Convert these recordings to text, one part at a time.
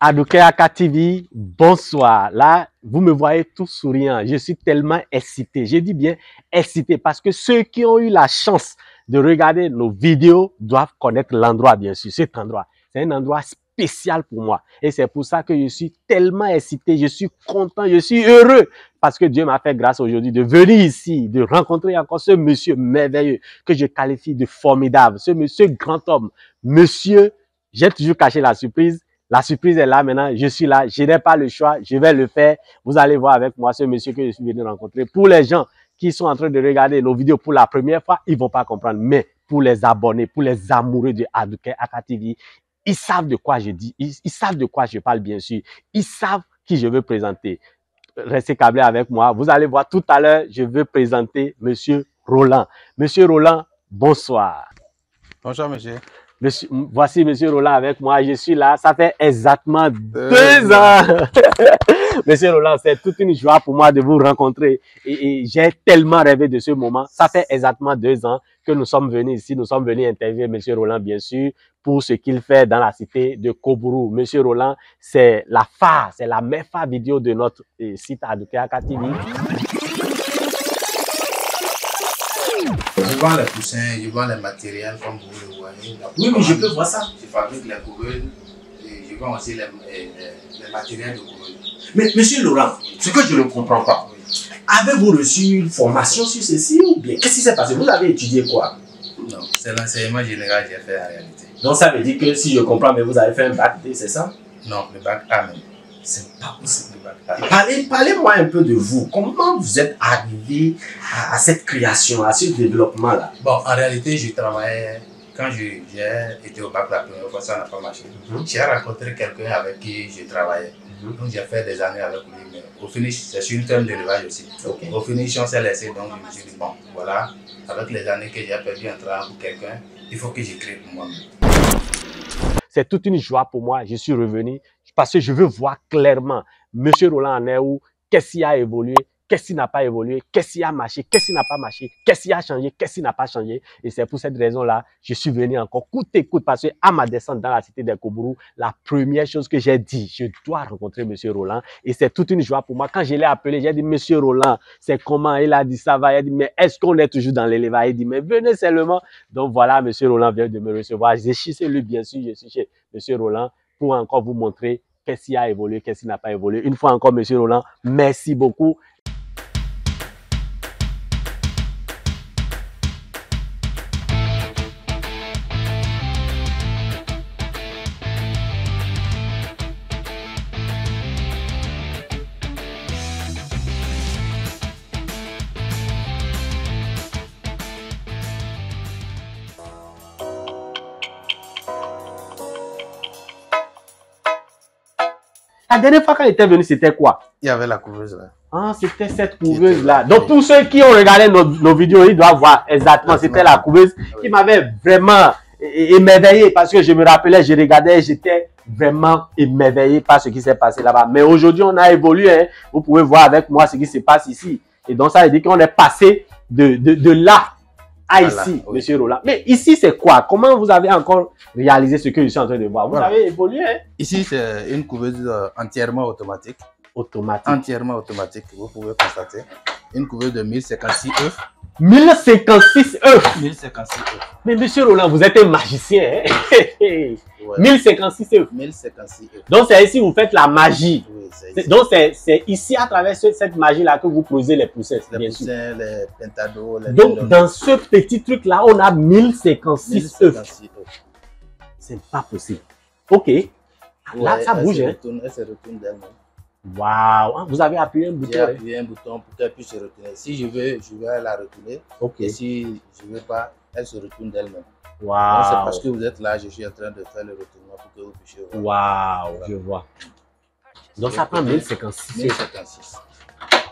Adouké Aka TV, bonsoir. Là, vous me voyez tout souriant. Je suis tellement excité. Je dis bien excité parce que ceux qui ont eu la chance de regarder nos vidéos doivent connaître l'endroit, bien sûr. Cet endroit, c'est un endroit spécial pour moi. Et c'est pour ça que je suis tellement excité. Je suis content, je suis heureux parce que Dieu m'a fait grâce aujourd'hui de venir ici, de rencontrer encore ce monsieur merveilleux que je qualifie de formidable. Ce monsieur grand homme, monsieur, j'ai toujours caché la surprise. La surprise est là maintenant, je suis là, je n'ai pas le choix, je vais le faire. Vous allez voir avec moi ce monsieur que je suis venu rencontrer. Pour les gens qui sont en train de regarder nos vidéos pour la première fois, ils ne vont pas comprendre. Mais pour les abonnés, pour les amoureux de Adouké Aka TV, ils savent de quoi je dis, ils savent de quoi je parle bien sûr. Ils savent qui je veux présenter. Restez câblés avec moi. Vous allez voir tout à l'heure, je veux présenter monsieur Roland. Monsieur Roland, bonsoir. Bonjour monsieur. Voici monsieur Roland avec moi. Je suis là. Ça fait exactement 2 ans. Monsieur Roland, c'est toute une joie pour moi de vous rencontrer. Et j'ai tellement rêvé de ce moment. Ça fait exactement 2 ans que nous sommes venus ici. Nous sommes venus interviewer monsieur Roland, bien sûr, pour ce qu'il fait dans la cité de Kobourou. Monsieur Roland, c'est la phare, c'est la meilleure phare vidéo de notre site Adouké Aka TV. Je vends les poussins, je vends les matériels comme vous le voyez. Oui, mais je peux voir ça. Je fabrique les couronnes et je vends aussi les matériels de couronne. Mais monsieur Laurent, ce que je ne comprends pas, avez-vous reçu une formation sur ceci ou bien qu'est-ce qui s'est passé? Vous avez étudié quoi? Non, c'est l'enseignement général que j'ai fait en réalité. Donc ça veut dire que si je comprends, mais vous avez fait un bac D, c'est ça? Non, le bac A même. C'est pas possible. Parlez-moi un peu de vous. Comment vous êtes arrivé à cette création, à ce développement-là? Bon, en réalité, je travaillais, quand j'ai été au bac la première fois, ça n'a pas marché. J'ai rencontré quelqu'un avec qui je travaillais. Donc j'ai fait des années avec lui, mais au finish, c'est sur une terme d'élevage aussi. Au finish, on s'est laissé, donc je me suis dit, bon, voilà, avec les années que j'ai perdu en travaillant pour quelqu'un, il faut que j'écrive pour moi-même. C'est toute une joie pour moi. Je suis revenu parce que je veux voir clairement monsieur Roland en est où, qu'est-ce qui a évolué, qu'est-ce qui n'a pas évolué, qu'est-ce qui a marché, qu'est-ce qui n'a pas marché, qu'est-ce qui a changé, qu'est-ce qui n'a pas changé. Et c'est pour cette raison-là, je suis venu encore coûte et coûte parce qu'à ma descente dans la cité des Kobourou, la première chose que j'ai dit, je dois rencontrer monsieur Roland. Et c'est toute une joie pour moi. Quand je l'ai appelé, j'ai dit, monsieur Roland, c'est comment? Il a dit, ça va. Il a dit, mais est-ce qu'on est toujours dans l'élevage? Il dit, mais venez seulement. Donc voilà, monsieur Roland vient de me recevoir. Je suis chez lui, bien sûr, je suis chez monsieur Roland pour encore vous montrer qu'est-ce qui a évolué, qu'est-ce qui n'a pas évolué. Une fois encore, monsieur Roland, merci beaucoup. La dernière fois quand il était venu, c'était quoi? Il y avait la couveuse là. Ah, c'était cette couveuse-là. Donc, pour ceux qui ont regardé nos vidéos, ils doivent voir exactement. C'était la couveuse qui m'avait vraiment émerveillé parce que je me rappelais, je regardais, j'étais vraiment émerveillé par ce qui s'est passé là-bas. Mais aujourd'hui, on a évolué. Hein. Vous pouvez voir avec moi ce qui se passe ici. Et donc, ça veut dire qu'on est passé de là à ici, oui. Monsieur Roland. Mais ici, c'est quoi? Comment vous avez encore réalisé ce que je suis en train de voir? Vous avez évolué, hein? Ici, c'est une couveuse entièrement automatique. Entièrement automatique, vous pouvez constater. Une couveuse de 1056 œufs. 1056 œufs? 1056 œufs. Mais monsieur Roland, vous êtes un magicien, hein? Ouais. 1056 œufs. 1056 œufs. Donc, c'est ici que vous faites la magie. Oui, c'est ici. Donc, c'est ici, à travers cette magie-là, que vous posez les poussins. Les poussins, les pentados, les... Donc, dans ce petit truc-là, on a 1056 œufs. C'est pas possible. OK. Là, ouais, ça bouge. Elle se retourne d'elle-même. Waouh! Vous avez appuyé un bouton. J'ai appuyé un bouton pour qu'elle puisse se retourner. Si je veux la retourner. OK. Et si je ne veux pas, elle se retourne d'elle-même. Waouh! C'est parce que vous êtes là, je suis en train de faire le retournement pour que vous puissiez voir. Waouh! Je vois. Donc, ça prend 1056. 1056.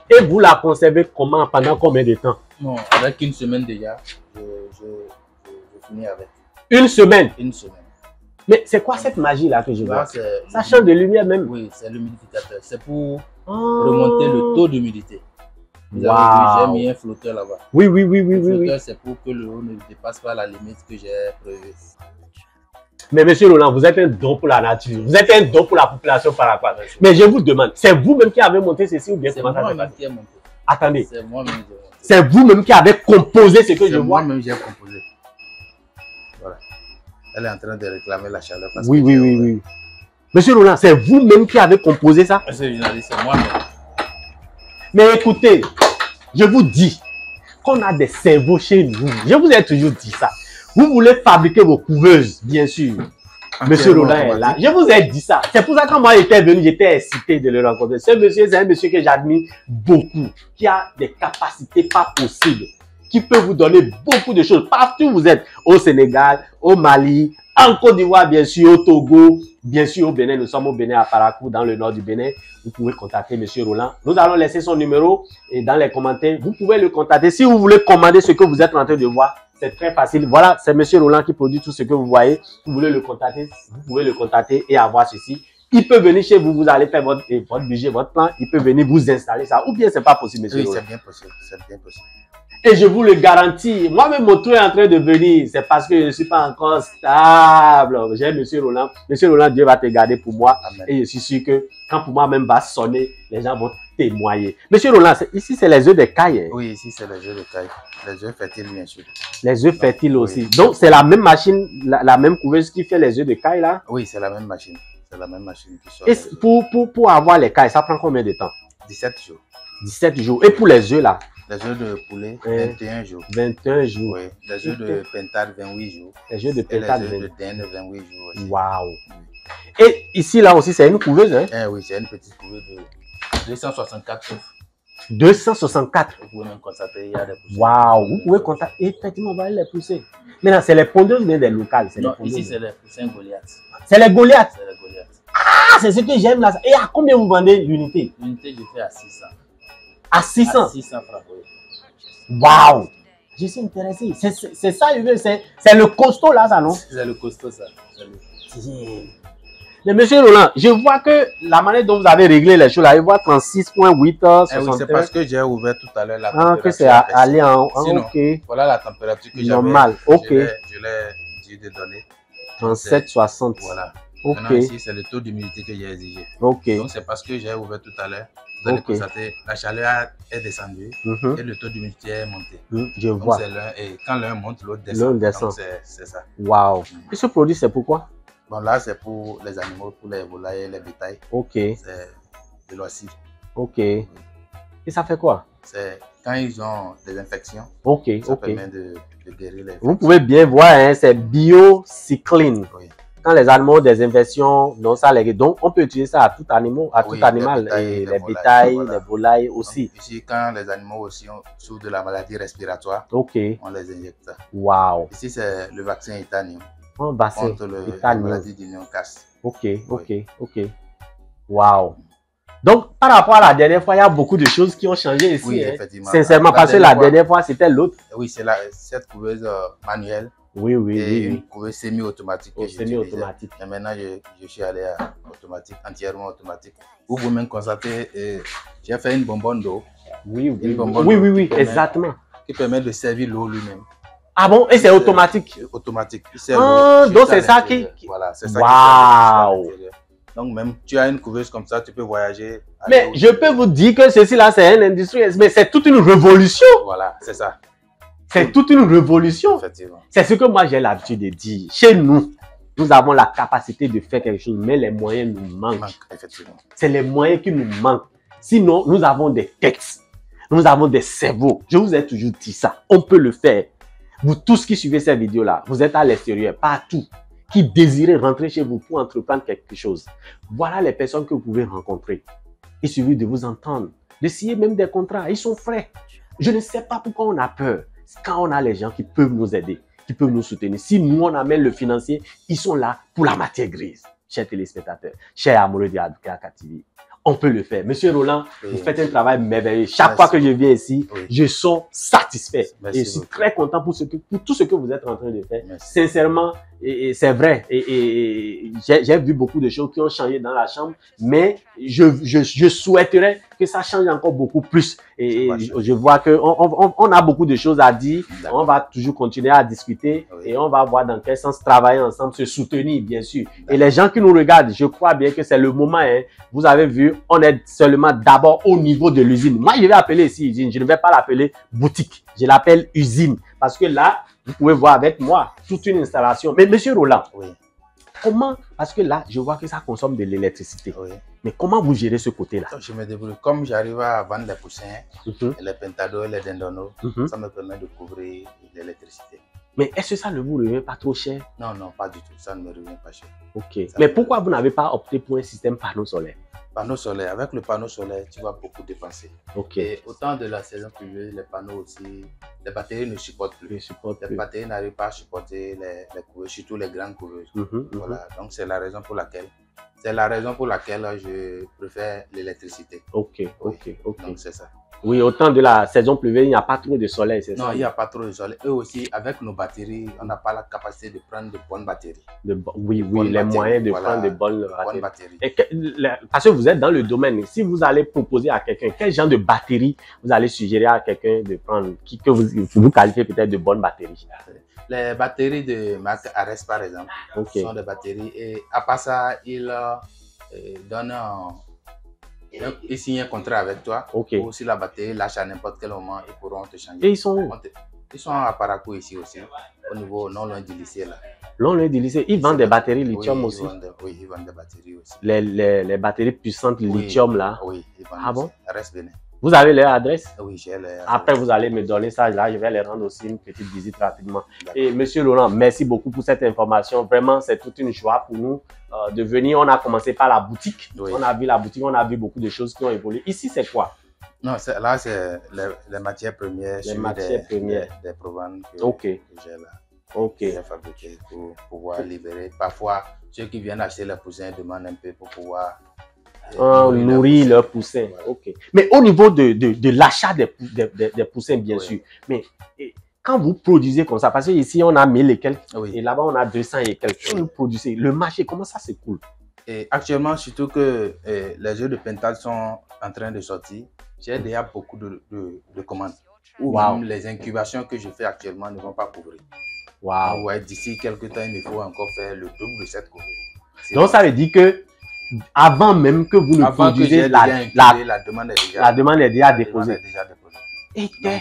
Et vous la conservez comment? Pendant combien de temps? Non, avec une semaine déjà, je finis avec. Une semaine? Une semaine. Mais c'est quoi cette magie-là que je vois? Ça change de lumière même. Oui, c'est l'humidificateur. C'est pour remonter le taux d'humidité. Vous avez vu, j'ai mis un flotteur là-bas. Oui. Le flotteur, c'est pour que le haut ne dépasse pas la limite que j'ai prévue. Mais monsieur Roland, vous êtes un don pour la nature. Vous êtes un don pour la population paraquoise. Mais je vous demande, c'est vous-même qui avez monté ceci ou bien comment ça se passe? Qui ai monté. Attendez. C'est moi-même. C'est vous-même qui avez composé ce que je vois. Moi-même, j'ai composé. Voilà. Elle est en train de réclamer la chaleur. Parce Oui, que oui. Monsieur Roland, c'est vous-même qui avez composé ça? C'est moi-même. Mais écoutez, je vous dis qu'on a des cerveaux chez nous. Je vous ai toujours dit ça. Vous voulez fabriquer vos couveuses, bien sûr. Monsieur Roland est là. Je vous ai dit ça. C'est pour ça que quand moi j'étais venu, j'étais excité de le rencontrer. Ce monsieur, c'est un monsieur que j'admire beaucoup, qui a des capacités pas possibles, qui peut vous donner beaucoup de choses. Partout où vous êtes, au Sénégal, au Mali, en Côte d'Ivoire, bien sûr, au Togo, bien sûr au Bénin. Nous sommes au Bénin, à Parakou, dans le nord du Bénin. Vous pouvez contacter monsieur Roland. Nous allons laisser son numéro et dans les commentaires, vous pouvez le contacter. Si vous voulez commander ce que vous êtes en train de voir, c'est très facile. Voilà, c'est monsieur Roland qui produit tout ce que vous voyez. Vous voulez le contacter, vous pouvez le contacter et avoir ceci. Il peut venir chez vous, vous allez faire votre budget, votre plan. Il peut venir vous installer ça. Ou bien c'est pas possible, monsieur Roland. Oui, c'est bien possible. C'est bien possible. Et je vous le garantis, moi-même, mon tour est en train de venir. C'est parce que je ne suis pas encore stable. J'ai monsieur Roland. Monsieur Roland, Dieu va te garder pour moi. Amen. Et je suis sûr que quand pour moi-même va sonner, les gens vont témoigner. Monsieur Roland, ici, c'est les œufs de caille. Hein? Oui, ici, c'est les œufs de caille. Les œufs fertiles, bien sûr. Les œufs fertiles aussi. Oui. Donc, c'est la même machine, la même couveuse qui fait les œufs de caille, là? Oui, c'est la même machine. C'est la même machine qui sort. Et pour avoir les cailles, ça prend combien de temps? 17 jours. 17 jours. Et pour les œufs, là? Les œufs de poulet, 21 jours. 21 jours. Oui. Les œufs de pentade, 28 jours. Les œufs de pentade, 28 jours. Les œufs de dinde, 28 jours aussi. Waouh. Et ici, là aussi, c'est une couveuse, hein? Oui, c'est une petite couveuse de 264 œufs. 264. Vous pouvez même constater, il y a des poussées. Waouh, vous pouvez constater. Effectivement, on va les pousser. Maintenant, c'est les pondeuses, mais des locales. Non, ici, c'est les poussins Goliath. C'est les Goliath. C'est les Goliath. Ah, c'est ce que j'aime là. Et à combien vous vendez l'unité? L'unité, je fais à 600. À 600? À 600 francs, oui. Waouh! Je suis intéressé. C'est ça, c'est le costaud là, ça, non? C'est le costaud, ça. Mais monsieur Roland, je vois que la manière dont vous avez réglé les choses là, je vois 36.8 oui, c'est parce que j'ai ouvert tout à l'heure la température. Ah, que c'est allé en sinon, ok. Voilà la température que j'avais. Normal, ok. Je l'ai dit de donner. 37,60. Voilà. Ok. Maintenant, ici, c'est le taux d'humidité que j'ai exigé. Ok. Donc, c'est parce que j'ai ouvert tout à l'heure. Vous allez constater, la chaleur est descendue et le taux d'humidité est monté. Je vois. Et quand l'un monte, l'autre descend. Donc, c'est ça. Waouh. Et ce produit, c'est pourquoi? Bon, là, c'est pour les animaux, pour les volailles et les bétails. Ok. C'est de l'oasis. Ok. Et ça fait quoi? C'est quand ils ont des infections. Ok, ça ok. permet de guérir les infections. Vous pouvez bien voir, hein, c'est biocycline. Oui. Quand les animaux ont des infections, non, ça les... Donc, on peut utiliser ça à tout animal, et les bétails, voilà. Les volailles aussi. Donc, ici, quand les animaux aussi souffrent de la maladie respiratoire, ok, on les injecte ça. Waouh. Ici, c'est le vaccin Itanium. Contre la maladie du Newcastle. Ok, ok, ok. Waouh. Donc, par rapport à la dernière fois, il y a beaucoup de choses qui ont changé ici. Oui, hein. effectivement. Sincèrement, parce que la dernière fois, c'était l'autre. Oui, c'est cette couveuse manuelle. Oui, oui, et oui. une couveuse semi-automatique. Semi-automatique. Et maintenant, je suis allé à automatique, entièrement automatique. Vous pouvez même constater, j'ai fait une bonbonne d'eau. Oui, oui, exactement. Qui permet de servir l'eau lui-même. Ah bon? Et c'est automatique? Automatique. Donc c'est ça qui... Voilà, c'est ça wow. qui sert. Donc même, tu as une couveuse comme ça, tu peux voyager. Mais je peux vous dire que ceci là, c'est une industrie, mais c'est toute une révolution. Voilà, c'est ça. C'est toute une révolution. Effectivement. C'est ce que moi j'ai l'habitude de dire. Chez nous, nous avons la capacité de faire quelque chose, mais les moyens nous manquent. Effectivement. C'est les moyens qui nous manquent. Sinon, nous avons des textes, nous avons des cerveaux. Je vous ai toujours dit ça. On peut le faire. Vous tous qui suivez cette vidéo-là, vous êtes à l'extérieur, partout, qui désirez rentrer chez vous pour entreprendre quelque chose. Voilà les personnes que vous pouvez rencontrer. Il suffit de vous entendre, de signer même des contrats. Ils sont frais. Je ne sais pas pourquoi on a peur. Quand on a les gens qui peuvent nous aider, qui peuvent nous soutenir. Si nous, on amène le financier, ils sont là pour la matière grise. Chers téléspectateurs, chers amoureux de Adouka TV, on peut le faire. Monsieur Roland, vous faites un travail merveilleux. Chaque fois que je viens ici, je sens satisfait. Et je suis très content pour tout ce que vous êtes en train de faire. Sincèrement, et c'est vrai. Et j'ai vu beaucoup de choses qui ont changé dans la chambre, mais je souhaiterais que ça change encore beaucoup plus. Et je vois que on a beaucoup de choses à dire. On va toujours continuer à discuter et on va voir dans quel sens travailler ensemble, se soutenir, bien sûr. Et les gens qui nous regardent, je crois bien que c'est le moment. Hein. Vous avez vu, on est seulement d'abord au niveau de l'usine. Moi, je vais appeler ici usine. Je ne vais pas l'appeler boutique. Je l'appelle usine. Parce que là, vous pouvez voir avec moi toute une installation. Mais monsieur Roland, comment, parce que là, je vois que ça consomme de l'électricité. Mais comment vous gérez ce côté-là? Je me débrouille. Comme j'arrive à vendre les poussins, les pentados, les dendonos, ça me permet de couvrir l'électricité. Mais est-ce que ça ne vous revient pas trop cher? Non, non, pas du tout. Ça ne me revient pas cher. Ok. Mais pourquoi vous n'avez pas opté pour un système panneau solaire? Panneau solaire. Avec le panneau solaire, tu vas beaucoup dépenser. Ok. Et autant de la saison pluvieuse, les panneaux aussi, les batteries ne supportent plus. Les batteries n'arrivent pas à supporter les couveuses, surtout les grandes couveuses. Voilà. Donc c'est la raison pour laquelle. Je préfère l'électricité. Ok. Donc c'est ça. Oui, autant de la saison pluvieuse, il n'y a pas trop de soleil, c'est ça? Non, il n'y a pas trop de soleil. Eux aussi, avec nos batteries, on n'a pas la capacité de prendre de bonnes batteries. Oui, les moyens de prendre de bonnes batteries. Et parce que vous êtes dans le domaine, si vous allez proposer à quelqu'un, quel genre de batterie vous allez suggérer à quelqu'un de prendre, que vous qualifiez peut-être de bonnes batteries? Les batteries de marque Ares, par exemple, sont des batteries. Et à part ça, ils donnent ils signent un contrat avec toi. Ou si la batterie lâche à n'importe quel moment, ils pourront te changer. Et ils sont où? Ils sont à Parakou ici aussi, au niveau non loin du lycée là. Non loin du lycée, ils vendent des batteries lithium aussi. Oui, ils vendent des batteries aussi. Les batteries puissantes lithium là. Oui, ils vendent. Ah bon? Reste Bénin. Vous avez leur adresse? Oui, j'ai leur adresse. Après, vous allez me donner ça. Là, je vais les rendre aussi une petite visite rapidement. Et monsieur Laurent, merci beaucoup pour cette information. Vraiment, c'est toute une joie pour nous de venir. On a commencé par la boutique. On a vu la boutique, on a vu beaucoup de choses qui ont évolué. Ici, c'est quoi? Non, là, c'est les matières premières. Les matières premières. Des provanes que j'ai là. J'ai fabriqué pour pouvoir libérer. Parfois, ceux qui viennent acheter les poussins demandent un peu pour pouvoir nourrir leurs poussins. Voilà. Mais au niveau de l'achat des poussins, bien sûr. Mais quand vous produisez comme ça, parce qu'ici on a 1000 et quelques, et là-bas on a 200 et quelques, quand vous produisez, le marché, comment ça s'écoule? Et actuellement, surtout que les œufs de Pentad sont en train de sortir, j'ai déjà beaucoup de commandes. Ou même les incubations que je fais actuellement ne vont pas couvrir. Ouais, d'ici quelques temps, il me faut encore faire le double de cette couverture. Donc ça veut dire que avant même que vous ne produisez, la demande est déjà déposée.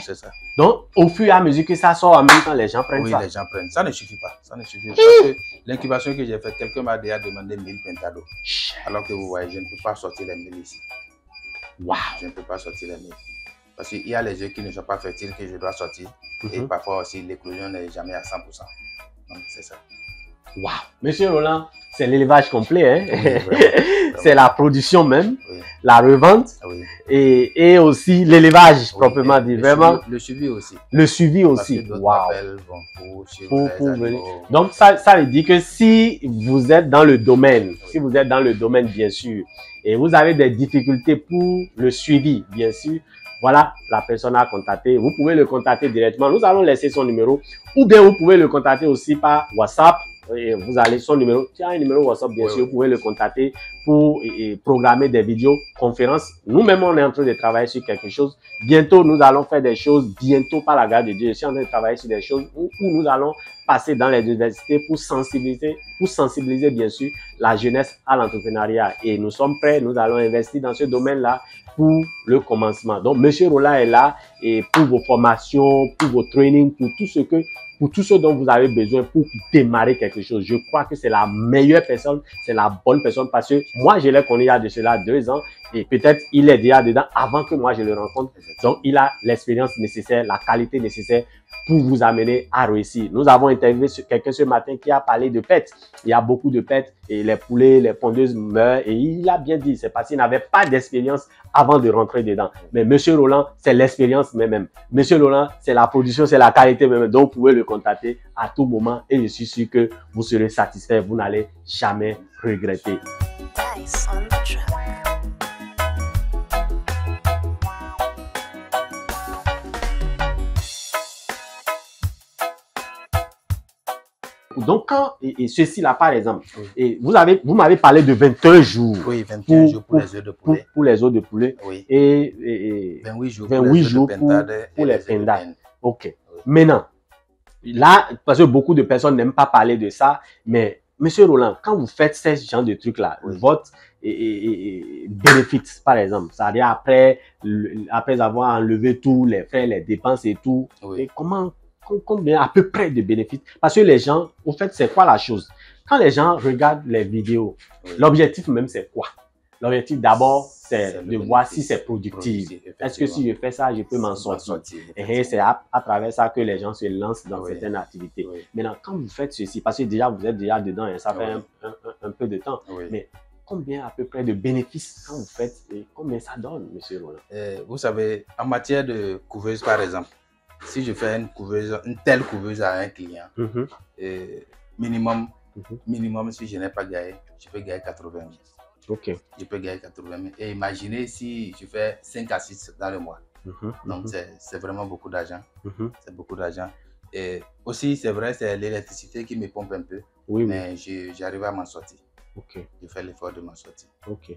C'est ça. Donc, au fur et à mesure que ça sort, en même temps, les gens prennent ça. Oui, les gens prennent. Ça ne suffit pas. Ça ne suffit pas. Parce que l'incubation que j'ai faite, quelqu'un m'a déjà demandé 1000 pentados. Alors que vous voyez, je ne peux pas sortir les 1000 ici. Je ne peux pas sortir les 1000. Parce qu'il y a les œufs qui ne sont pas fertiles que je dois sortir. Et parfois aussi, l'éclosion n'est jamais à 100%. Donc, c'est ça. Monsieur Roland, c'est l'élevage complet, hein? Vraiment. C'est la production même, la revente et aussi l'élevage proprement dit. Vraiment. Le suivi aussi. Le suivi aussi. Pour venir. Donc ça veut dire que si vous êtes dans le domaine, bien sûr, et vous avez des difficultés pour le suivi, bien sûr, voilà la personne à contacter. Vous pouvez le contacter directement. Nous allons laisser son numéro. Ou bien vous pouvez le contacter aussi par WhatsApp. Et vous allez son numéro. Tu as un numéro WhatsApp, bien sûr. Vous pouvez le contacter pour programmer des vidéoconférences. Nous-mêmes, on est en train de travailler sur quelque chose. Bientôt, nous allons faire des choses. Bientôt, par la grâce de Dieu, je suis en train de travailler sur des choses où nous allons passer dans les universités pour sensibiliser bien sûr la jeunesse à l'entrepreneuriat. Et nous sommes prêts. Nous allons investir dans ce domaine-là pour le commencement. Donc, Monsieur Roland est là et pour vos formations, pour vos trainings, pour tout ce dont vous avez besoin pour démarrer quelque chose. Je crois que c'est la meilleure personne, c'est la bonne personne parce que moi, je l'ai connu il y a de cela 2 ans et peut-être il est déjà dedans avant que moi je le rencontre. Donc, il a l'expérience nécessaire, la qualité nécessaire pour vous amener à réussir. Nous avons interviewé quelqu'un ce matin qui a parlé de pets. Il y a beaucoup de pets et les poulets, les pondeuses meurent et il a bien dit, c'est parce qu'il n'avait pas d'expérience avant de rentrer dedans. Mais Monsieur Roland, c'est l'expérience même. Monsieur Roland, c'est la production, c'est la qualité même. Donc, vous pouvez le contacter à tout moment et je suis sûr que vous serez satisfait. Vous n'allez jamais regretter. Donc, quand, et ceci là, par exemple, Oui. et vous m'avez parlé de 21 jours. Oui, 21 jours pour les œufs de poulet. Pour les œufs de poulet. Oui. Et 28 jours, 28 jours pour les pendades. OK. Oui. Maintenant, là, parce que beaucoup de personnes n'aiment pas parler de ça, mais Monsieur Roland, quand vous faites ce genre de trucs-là, oui. Votre bénéfice, par exemple, c'est-à-dire après avoir enlevé tous les frais, les dépenses et tout, oui. Et combien à peu près de bénéfices? Parce que les gens, au fait, c'est quoi la chose? Quand les gens regardent les vidéos, oui. L'objectif même, c'est quoi? L'objectif d'abord, c'est de voir si c'est productif. Est-ce que si je fais ça, je peux m'en sortir? Et c'est à travers ça que les gens se lancent dans oui. Certaines activités. Oui. Maintenant, quand vous faites ceci, parce que déjà, vous êtes déjà dedans et ça fait oui. un peu de temps, oui. Mais combien à peu près de bénéfices quand vous faites et combien ça donne, Monsieur Roland? Vous savez, en matière de couveuse, par exemple, si je fais une telle couveuse à un client, minimum, si je n'ai pas gagné, je peux gagner 80 000. Ok. Je peux gagner 80 000. Et imaginez si je fais 5 à 6 dans le mois. Donc, c'est vraiment beaucoup d'argent. C'est beaucoup d'argent. Et aussi, c'est vrai, c'est l'électricité qui me pompe un peu. Oui, mais j'arrive à m'en sortir. Ok. Je fais l'effort de m'en sortir. Ok.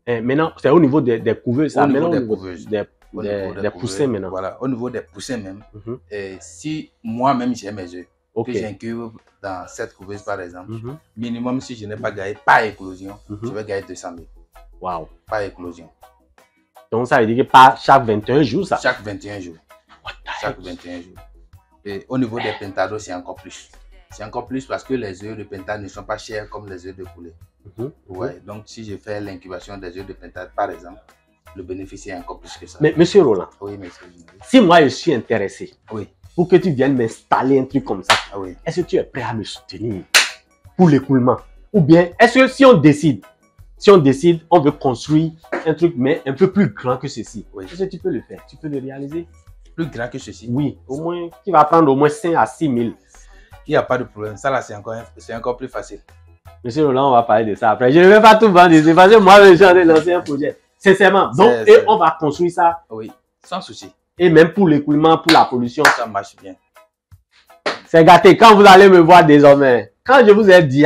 Et maintenant, c'est au niveau des couveuses. Au niveau des couveuses. Des poussins maintenant. Voilà, au niveau des poussins même. Et si moi-même j'ai mes œufs, que j'incube dans cette couveuse par exemple, minimum si je n'ai pas gagné par éclosion, je vais gagner 200 000. Wow. Par éclosion. Donc ça veut dire que pas chaque 21 jours ça? Chaque 21 jours. Chaque 21 jours. Et au niveau des pentados, c'est encore plus. C'est encore plus parce que les œufs de pentade ne sont pas chers comme les œufs de poulet. Ouais. Donc si je fais l'incubation des œufs de pentade par exemple, le bénéfice est encore plus que ça. Mais Monsieur Roland, oui, monsieur. Si moi je suis intéressé, oui. Pour que tu viennes m'installer un truc comme ça, oui. Est-ce que tu es prêt à me soutenir pour l'écoulement? Ou bien, est-ce que si on décide, on veut construire un truc, mais un peu plus grand que ceci, oui. Est-ce que tu peux le faire? Tu peux le réaliser? Plus grand que ceci? Oui, au moins, qui va prendre au moins 5 à 6 000. Il n'y a pas de problème. Ça là, c'est encore plus facile. Monsieur Roland, on va parler de ça après. Je ne vais pas tout vendre ici parce que moi, je suis en train de lancer un projet. Sincèrement. Donc, on va construire ça. Oui, sans souci. Et même pour l'écoulement, pour la pollution. Ça marche bien. C'est gâté. Quand vous allez me voir désormais, quand je vous ai dit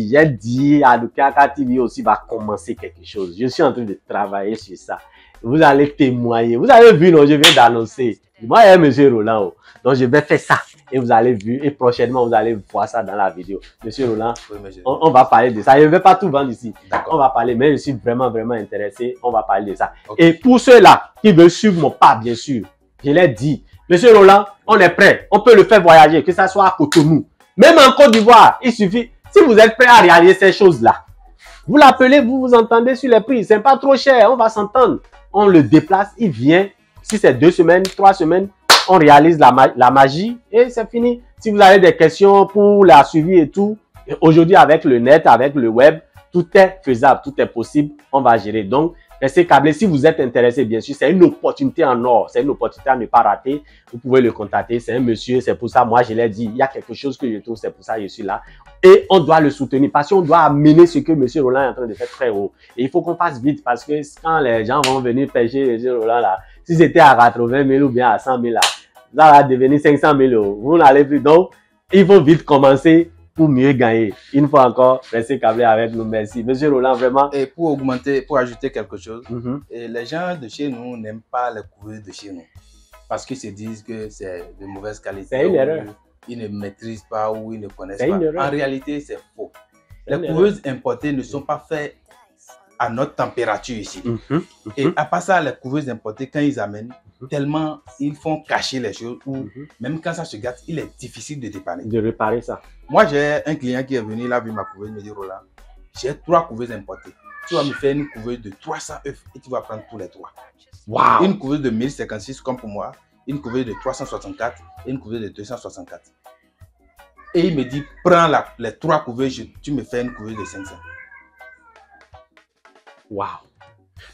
j'ai dit à Dukiaka TV aussi va commencer quelque chose. Je suis en train de travailler sur ça. Vous allez témoigner. Vous avez vu, non, je viens d'annoncer. Moi, il y a M. Roland. Donc, je vais faire ça. Et vous allez voir. Et prochainement, vous allez voir ça dans la vidéo. Monsieur Roland, oui, on va parler de ça. Je ne vais pas tout vendre ici. On va parler, mais je suis vraiment, vraiment intéressé. On va parler de ça. Okay. Et pour ceux-là qui veulent suivre mon pas, bien sûr, je l'ai dit. Monsieur Roland, on est prêt. On peut le faire voyager, que ça soit à Cotonou. Même en Côte d'Ivoire, il suffit. Si vous êtes prêt à réaliser ces choses-là, vous l'appelez, vous vous entendez sur les prix. C'est pas trop cher, on va s'entendre. On le déplace, il vient. Si c'est 2 semaines, 3 semaines, on réalise la magie et c'est fini. Si vous avez des questions pour la suivi et tout, aujourd'hui avec le net, avec le web, tout est faisable, tout est possible, on va gérer. Donc, restez câblés. Si vous êtes intéressé, bien sûr, c'est une opportunité en or. C'est une opportunité à ne pas rater. Vous pouvez le contacter. C'est un monsieur, c'est pour ça, moi je l'ai dit, il y a quelque chose que je trouve, c'est pour ça que je suis là. Et on doit le soutenir parce qu'on doit amener ce que monsieur Roland est en train de faire très haut. Et il faut qu'on fasse vite parce que quand les gens vont venir pêcher monsieur Roland là, si c'était à 80 000 ou bien à 100 000 là, ça va devenir 500 000 euros. Vous n'allez plus. Donc, il faut vite commencer pour mieux gagner. Une fois encore, restez câblés avec nous. Merci. Monsieur Roland, vraiment. Et pour ajouter quelque chose, et les gens de chez nous n'aiment pas les couveuses de chez nous. Parce qu'ils se disent que c'est de mauvaise qualité. C'est une erreur. Ils ne maîtrisent pas ou ils ne connaissent pas. En réalité, c'est faux. Les couveuses importées ne sont pas faites à notre température ici. Et à part ça, les couveuses importées, quand ils amènent, tellement ils font cacher les choses ou même quand ça se gâte, il est difficile de dépanner. De réparer ça. Moi, j'ai un client qui est venu, il a vu ma couveuse, il me dit Roland, j'ai 3 couveuses importées. Tu vas me faire une couveuse de 300 œufs et tu vas prendre tous les 3. Wow. Une couveuse de 1056 comme pour moi, une couveuse de 364 et une couveuse de 264. Et il me dit, prends les 3 couveuses, tu me fais une couveuse de 500. Waouh.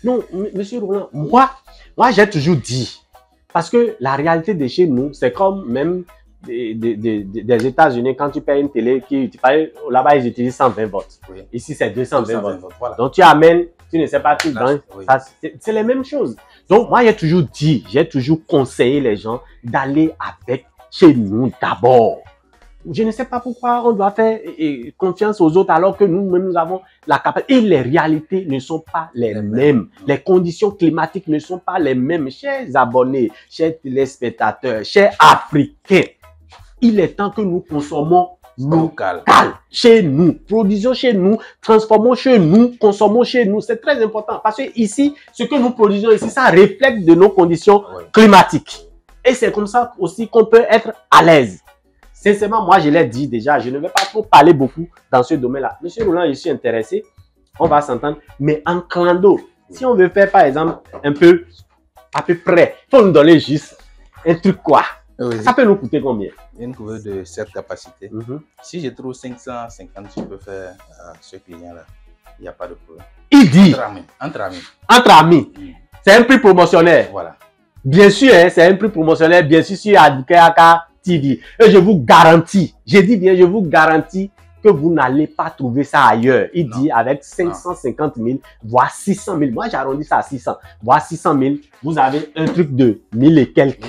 Non, monsieur Roland, moi j'ai toujours dit, parce que la réalité de chez nous, c'est comme même des États-Unis, quand tu payes une télé, là-bas ils utilisent 120 volts. Oui. Ici c'est 220 volts. Voilà. Donc tu amènes, tu ne sais pas tout dans. Oui. C'est les mêmes choses. Donc moi j'ai toujours conseillé les gens d'aller avec chez nous d'abord. Je ne sais pas pourquoi on doit faire confiance aux autres alors que nous-mêmes, nous avons la capacité. Et les réalités ne sont pas les mêmes. Les conditions climatiques ne sont pas les mêmes. Chers abonnés, chers téléspectateurs, chers Africains, il est temps que nous consommons local, chez nous, produisons chez nous, transformons chez nous, consommons chez nous. C'est très important parce que ici, ce que nous produisons ici, ça reflète de nos conditions climatiques. Et c'est comme ça aussi qu'on peut être à l'aise. Sincèrement, moi, je l'ai dit déjà, je ne vais pas trop parler beaucoup dans ce domaine-là. Monsieur Roland, je suis intéressé, on va s'entendre, mais en clando, si on veut faire par exemple un peu, à peu près, il faut nous donner juste un truc quoi. Oui. Ça peut nous coûter combien? Une couveuse de cette capacité. Si je trouve 550, je peux faire ce client-là. Il n'y a pas de problème. Il dit. Entre amis. Entre amis. C'est un prix promotionnel. Voilà. Bien sûr, hein, c'est un prix promotionnel, bien sûr, sur Adukayaka TV. Et je vous garantis, je dis bien, je vous garantis que vous n'allez pas trouver ça ailleurs. Il dit avec 550 000, voire 600 000. Moi, j'arrondis ça à 600, voire 600 000. Vous avez un truc de 1000 et quelques.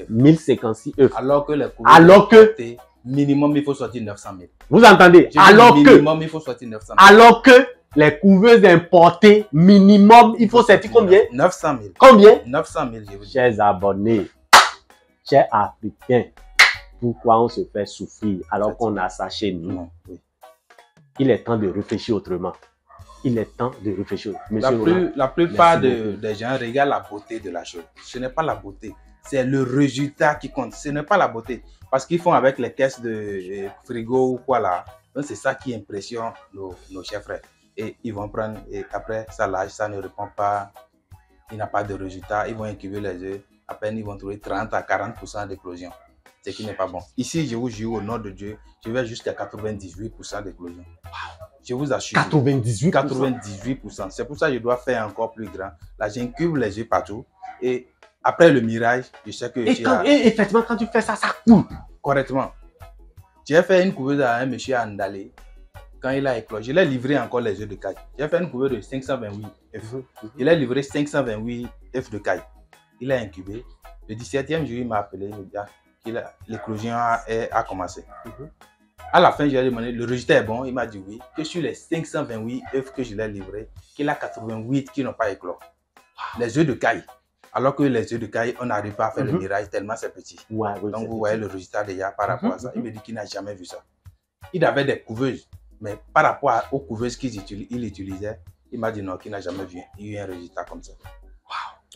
1056 euros. Alors que minimum, il faut sortir 900 000. Vous entendez? Minimum, il faut sortir 900 000. Alors que les couveuses importées, minimum, il faut sortir combien? 900 000. Combien? 900 000, je vous dis. Chers abonnés, chers Africains, pourquoi on se fait souffrir alors qu'on a ça chez nous? Il est temps de réfléchir autrement. Il est temps de réfléchir. La plupart des gens regardent la beauté de la chose. Ce n'est pas la beauté. C'est le résultat qui compte. Ce n'est pas la beauté. Parce qu'ils font avec les caisses de frigo ou quoi là. Donc c'est ça qui impressionne nos chers frères. Et ils vont prendre, et après ça lâche, ça ne répond pas. Il n'a pas de résultat. Ils vont incuber les œufs. À peine ils vont trouver 30 à 40% d'éclosion. Ce qui n'est pas bon. Ici, je vous jure au nom de Dieu, je vais jusqu'à 98% d'éclosion. Je vous assure. 98%. 98%. C'est pour ça que je dois faire encore plus grand. Là, j'incube les œufs partout. Et après le mirage, je sais que... Et effectivement, quand tu fais ça, ça coule. Correctement. J'ai fait une couveuse à un monsieur à Ndalé. Quand il a éclos, je l'ai livré encore les œufs de caille. J'ai fait une couveuse de 528 œufs. Il a livré 528 œufs de caille. Il a incubé. Le 17e jour, il m'a appelé. Il me dit que l'éclosion a commencé. À la fin, je lui ai demandé, le résultat est bon. Il m'a dit oui. Que sur les 528 œufs que je l'ai livrés, qu'il a 88 qui n'ont pas éclos. Les œufs de caille. Alors que les œufs de caille, on n'arrive pas à faire le mirage tellement c'est petit. Donc vous voyez le résultat déjà par rapport à ça. Il me dit qu'il n'a jamais vu ça. Il avait des couveuses, mais par rapport aux couveuses qu'il utilisait, il m'a dit non, qu'il n'a jamais eu un résultat comme ça.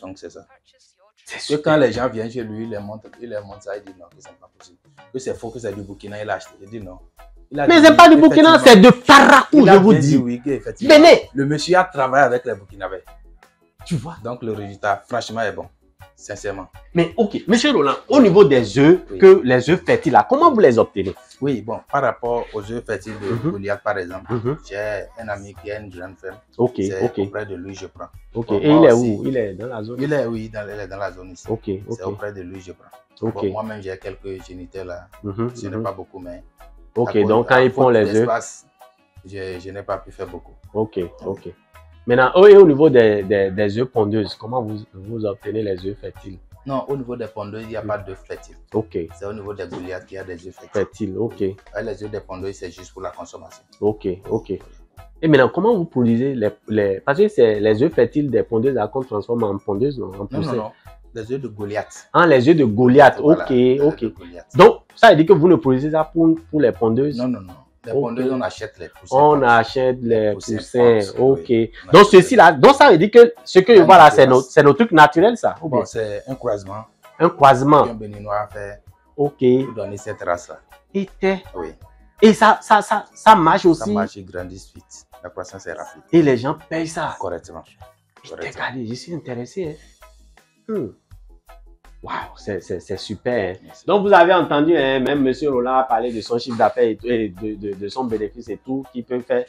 Donc c'est ça. Que quand les gens viennent chez lui, il les montre ça, il dit non, que c'est pas possible. Que c'est faux, que c'est du Burkina, il a acheté. Il dit non. Mais c'est pas du Burkina, c'est de Parakou, je vous dis. Oui, venez. Le monsieur a travaillé avec les Burkinabés. Tu vois. Donc le résultat, franchement, est bon. Sincèrement. Mais ok, monsieur Roland, au niveau des œufs, les œufs fertiles là, comment vous les obtenez? Oui, bon, par rapport aux œufs fertiles de Goliath, par exemple, j'ai un ami qui a une grande ferme. C'est auprès de lui, je prends. Ok, bon, et il est où? Il est dans la zone? Il est, oui, il est dans la zone ici. Ok. C'est auprès de lui, je prends. Bon, moi-même, j'ai quelques géniteurs là. Ce n'est pas beaucoup, mais. Ok, donc quand ils font les œufs. Je n'ai pas pu faire beaucoup. Ok. Maintenant, au niveau des œufs pondeuses, comment vous obtenez les œufs fertiles? Non, au niveau des pondeuses, il n'y a pas d'œufs fertiles. Ok. C'est au niveau des Goliaths qu'il y a des œufs fertiles. Fertiles, ok. Les œufs des pondeuses, c'est juste pour la consommation. Ok. Et maintenant, comment vous produisez les... Parce que c'est les œufs fertiles des pondeuses qu'on transforme en pondeuses, non? Non. Les œufs de Goliath. Ah, les œufs de Goliath, voilà, ok. Donc, ça veut dire que vous ne produisez ça pour les pondeuses? Non. Les pondeuses, on achète les poussins. On achète les poussins, ok. Donc, ceci-là, donc ça veut dire que ce que je vois là, c'est nos trucs naturels, ça? Bon, c'est un croisement. Un croisement. Un béninois a fait. Ok. Pour donner cette race-là. Oui. Et ça marche aussi? Ça marche, ils grandissent vite. La croissance est rapide. Et les gens payent ça? Correctement. Regardez, je suis intéressé. Waouh, c'est super. Hein. Donc, vous avez entendu, hein, même M. Roland parler de son chiffre d'affaires et de son bénéfice et tout, qui peut faire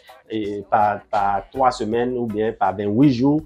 par 3 semaines ou bien par 28 jours,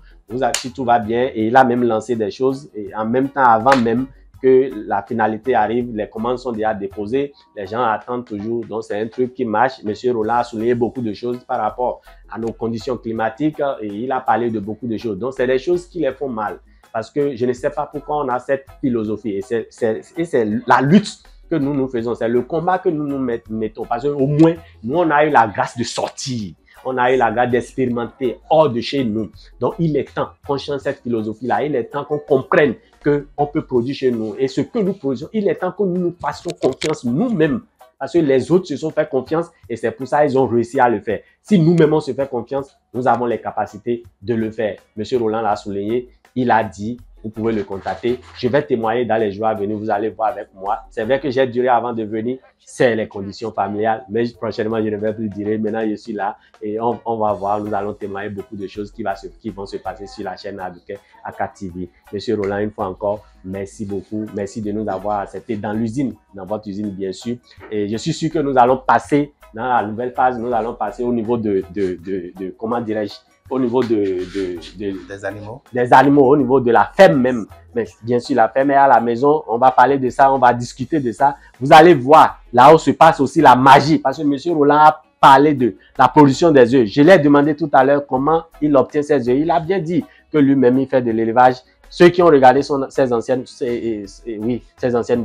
si tout va bien. Et il a même lancé des choses. Et en même temps, avant même que la finalité arrive, les commandes sont déjà déposées. Les gens attendent toujours. Donc, c'est un truc qui marche. M. Roland a souligné beaucoup de choses par rapport à nos conditions climatiques. Et il a parlé de beaucoup de choses. Donc, c'est des choses qui les font mal. Parce que je ne sais pas pourquoi on a cette philosophie. Et c'est la lutte que nous faisons, c'est le combat que nous mettons. Parce qu'au moins, nous, on a eu la grâce de sortir. On a eu la grâce d'expérimenter hors de chez nous. Donc, il est temps qu'on change cette philosophie-là. Il est temps qu'on comprenne qu'on peut produire chez nous. Et ce que nous produisons, il est temps que nous nous fassions confiance nous-mêmes. Parce que les autres se sont fait confiance et c'est pour ça qu'ils ont réussi à le faire. Si nous-mêmes on se fait confiance, nous avons les capacités de le faire. Monsieur Roland l'a souligné, il a dit, vous pouvez le contacter. Je vais témoigner dans les jours à venir, vous allez voir avec moi. C'est vrai que j'ai duré avant de venir, c'est les conditions familiales, mais prochainement je ne vais plus durer. Maintenant je suis là et on va voir, nous allons témoigner beaucoup de choses qui vont se passer sur la chaîne Aka TV. Monsieur Roland, une fois encore, merci beaucoup. Merci de nous avoir acceptés dans l'usine, dans votre usine bien sûr. Et je suis sûr que nous allons passer dans la nouvelle phase, nous allons passer au niveau de comment dirais-je, au niveau des animaux. Des animaux, au niveau de la ferme même. Mais bien sûr, la ferme est à la maison. On va parler de ça, on va discuter de ça. Vous allez voir, là où se passe aussi la magie. Parce que M. Roland a parlé de la production des œufs. Je l'ai demandé tout à l'heure comment il obtient ses œufs. Il a bien dit que lui-même, il fait de l'élevage. Ceux qui ont regardé ses anciennes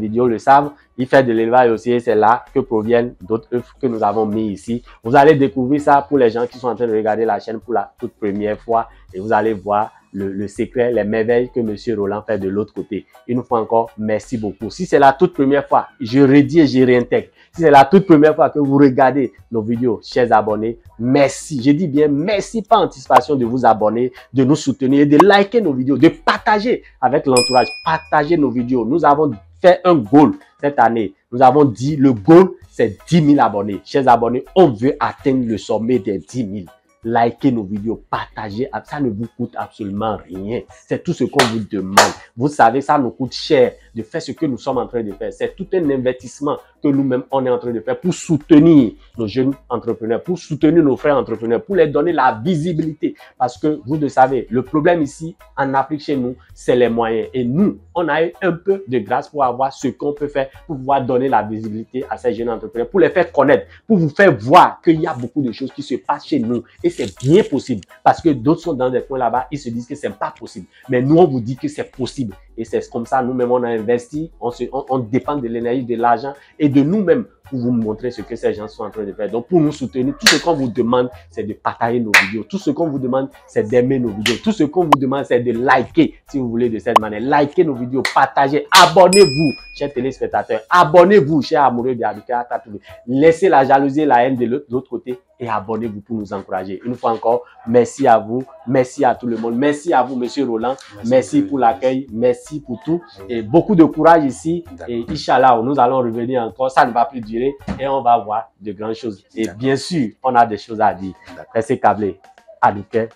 vidéos le savent. Il fait de l'élevage aussi et c'est là que proviennent d'autres œufs que nous avons mis ici. Vous allez découvrir ça pour les gens qui sont en train de regarder la chaîne pour la toute première fois et vous allez voir le secret, les merveilles que M. Roland fait de l'autre côté. Une fois encore, merci beaucoup. Si c'est la toute première fois, je redis et je réintègre. Si c'est la toute première fois que vous regardez nos vidéos, chers abonnés, merci. Je dis bien merci par anticipation de vous abonner, de nous soutenir, de liker nos vidéos, de partager avec l'entourage, partager nos vidéos. Nous avons fait un goal cette année. Nous avons dit le goal, c'est 10 000 abonnés. Chers abonnés, on veut atteindre le sommet des 10 000. Likez nos vidéos, partagez, ça ne vous coûte absolument rien. C'est tout ce qu'on vous demande. Vous savez, ça nous coûte cher de faire ce que nous sommes en train de faire. C'est tout un investissement que nous-mêmes, on est en train de faire pour soutenir nos jeunes entrepreneurs, pour soutenir nos frères entrepreneurs, pour les donner la visibilité. Parce que vous le savez, le problème ici, en Afrique, chez nous, c'est les moyens. Et nous, on a eu un peu de grâce pour avoir ce qu'on peut faire, pour pouvoir donner la visibilité à ces jeunes entrepreneurs, pour les faire connaître, pour vous faire voir qu'il y a beaucoup de choses qui se passent chez nous. Et c'est bien possible. Parce que d'autres sont dans des coins là-bas, ils se disent que c'est pas possible. Mais nous, on vous dit que c'est possible. Et c'est comme ça, nous-mêmes, on a investi, on dépend de l'énergie, de l'argent et de nous-mêmes pour vous montrer ce que ces gens sont en train de faire. Donc, pour nous soutenir, tout ce qu'on vous demande, c'est de partager nos vidéos. Tout ce qu'on vous demande, c'est d'aimer nos vidéos. Tout ce qu'on vous demande, c'est de liker, si vous voulez, de cette manière. Likez nos vidéos, partagez, abonnez-vous, chers téléspectateurs. Abonnez-vous, chers amoureux de Aka TV. Laissez la jalousie et la haine de l'autre côté et abonnez-vous pour nous encourager. Une fois encore, merci à vous, merci à tout le monde. Merci à vous, Monsieur Roland. Merci pour l'accueil, merci pour tout. Et beaucoup de courage ici. Et Inch'Allah, nous allons revenir encore. Ça ne va plus durer et on va voir de grandes choses. Et bien sûr, on a des choses à dire. Restez câblés. Aka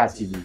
TV.